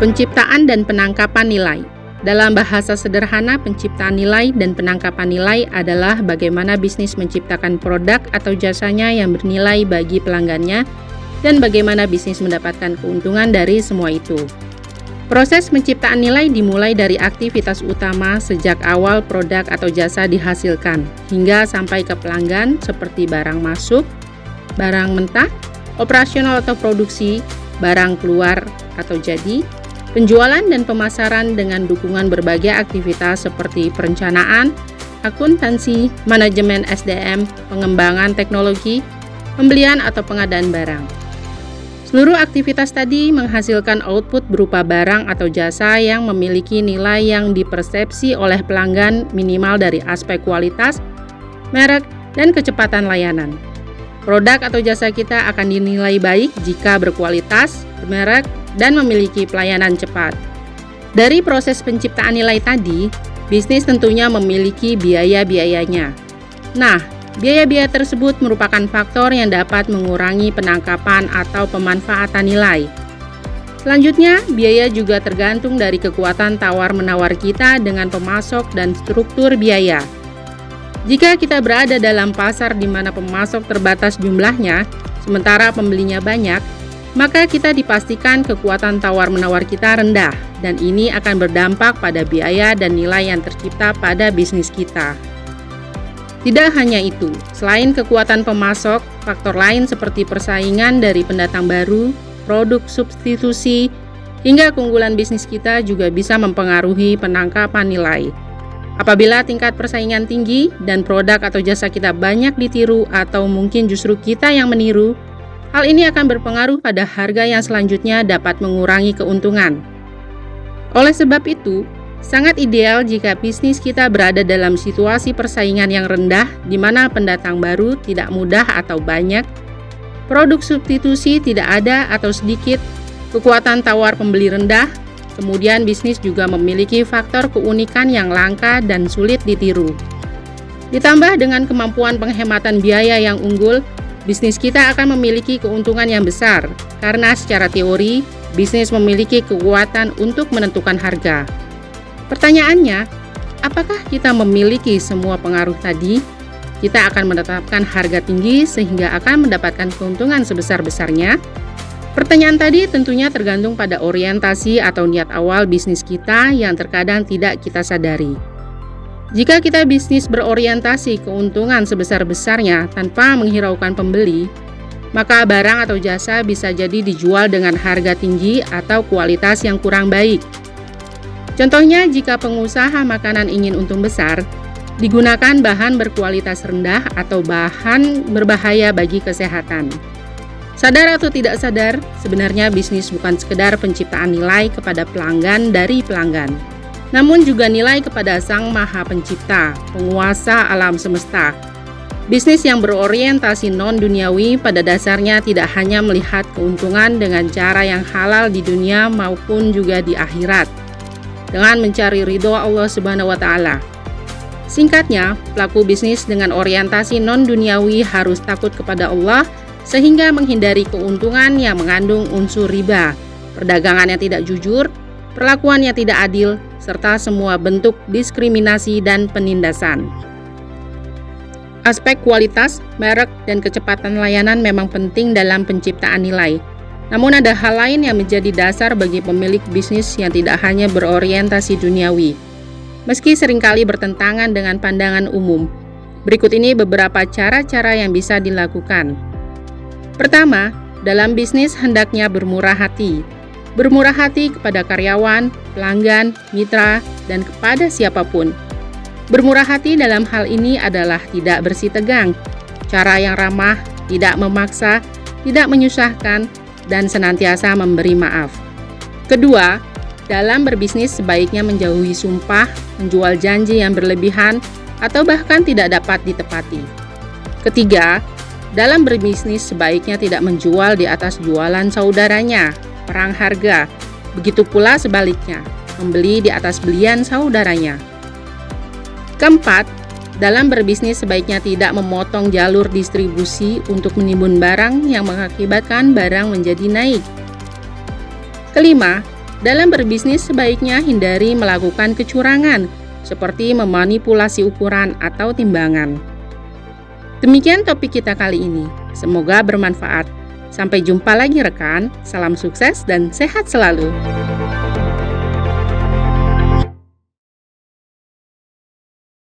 Penciptaan dan penangkapan nilai. Dalam bahasa sederhana, penciptaan nilai dan penangkapan nilai adalah bagaimana bisnis menciptakan produk atau jasanya yang bernilai bagi pelanggannya dan bagaimana bisnis mendapatkan keuntungan dari semua itu. Proses penciptaan nilai dimulai dari aktivitas utama sejak awal produk atau jasa dihasilkan hingga sampai ke pelanggan seperti barang masuk, barang mentah, operasional atau produksi, barang keluar atau jadi, penjualan dan pemasaran dengan dukungan berbagai aktivitas seperti perencanaan, akuntansi, manajemen SDM, pengembangan teknologi, pembelian atau pengadaan barang. Seluruh aktivitas tadi menghasilkan output berupa barang atau jasa yang memiliki nilai yang dipersepsi oleh pelanggan minimal dari aspek kualitas, merek, dan kecepatan layanan. Produk atau jasa kita akan dinilai baik jika berkualitas, bermerek, dan memiliki pelayanan cepat. Dari proses penciptaan nilai tadi, bisnis tentunya memiliki biaya-biayanya. Nah, biaya-biaya tersebut merupakan faktor yang dapat mengurangi penangkapan atau pemanfaatan nilai. Selanjutnya, biaya juga tergantung dari kekuatan tawar-menawar kita dengan pemasok dan struktur biaya. Jika kita berada dalam pasar di mana pemasok terbatas jumlahnya, sementara pembelinya banyak, maka kita dipastikan kekuatan tawar-menawar kita rendah, dan ini akan berdampak pada biaya dan nilai yang tercipta pada bisnis kita. Tidak hanya itu, selain kekuatan pemasok, faktor lain seperti persaingan dari pendatang baru, produk substitusi, hingga keunggulan bisnis kita juga bisa mempengaruhi penangkapan nilai. Apabila tingkat persaingan tinggi dan produk atau jasa kita banyak ditiru atau mungkin justru kita yang meniru, hal ini akan berpengaruh pada harga yang selanjutnya dapat mengurangi keuntungan. Oleh sebab itu, sangat ideal jika bisnis kita berada dalam situasi persaingan yang rendah di mana pendatang baru tidak mudah atau banyak, produk substitusi tidak ada atau sedikit, kekuatan tawar pembeli rendah, kemudian bisnis juga memiliki faktor keunikan yang langka dan sulit ditiru. Ditambah dengan kemampuan penghematan biaya yang unggul, bisnis kita akan memiliki keuntungan yang besar karena secara teori, bisnis memiliki kekuatan untuk menentukan harga. Pertanyaannya, apakah kita memiliki semua pengaruh tadi? Kita akan menetapkan harga tinggi sehingga akan mendapatkan keuntungan sebesar-besarnya? Pertanyaan tadi tentunya tergantung pada orientasi atau niat awal bisnis kita yang terkadang tidak kita sadari. Jika kita bisnis berorientasi keuntungan sebesar-besarnya tanpa menghiraukan pembeli, maka barang atau jasa bisa jadi dijual dengan harga tinggi atau kualitas yang kurang baik. Contohnya, jika pengusaha makanan ingin untung besar, digunakan bahan berkualitas rendah atau bahan berbahaya bagi kesehatan. Sadar atau tidak sadar, sebenarnya bisnis bukan sekedar penciptaan nilai kepada pelanggan dari pelanggan, namun juga nilai kepada Sang Maha Pencipta, penguasa alam semesta. Bisnis yang berorientasi non-duniawi pada dasarnya tidak hanya melihat keuntungan dengan cara yang halal di dunia maupun juga di akhirat, dengan mencari ridho Allah Subhanahu wa Ta'ala. Singkatnya, pelaku bisnis dengan orientasi non-duniawi harus takut kepada Allah sehingga menghindari keuntungan yang mengandung unsur riba, perdagangan yang tidak jujur, perlakuan yang tidak adil, serta semua bentuk diskriminasi dan penindasan. Aspek kualitas, merek, dan kecepatan layanan memang penting dalam penciptaan nilai. Namun ada hal lain yang menjadi dasar bagi pemilik bisnis yang tidak hanya berorientasi duniawi, meski seringkali bertentangan dengan pandangan umum. Berikut ini beberapa cara-cara yang bisa dilakukan. Pertama, dalam bisnis hendaknya bermurah hati. Bermurah hati kepada karyawan, pelanggan, mitra, dan kepada siapapun. Bermurah hati dalam hal ini adalah tidak bersitegang, cara yang ramah, tidak memaksa, tidak menyusahkan, dan senantiasa memberi maaf. Kedua, dalam berbisnis sebaiknya menjauhi sumpah, menjual janji yang berlebihan, atau bahkan tidak dapat ditepati. Ketiga, dalam berbisnis sebaiknya tidak menjual di atas jualan saudaranya, perang harga. Begitu pula sebaliknya, membeli di atas belian saudaranya. Keempat, dalam berbisnis sebaiknya tidak memotong jalur distribusi untuk menimbun barang yang mengakibatkan barang menjadi naik. Kelima, Dalam berbisnis sebaiknya hindari melakukan kecurangan, seperti memanipulasi ukuran atau timbangan. Demikian topik kita kali ini. Semoga bermanfaat. Sampai jumpa lagi rekan. Salam sukses dan sehat selalu.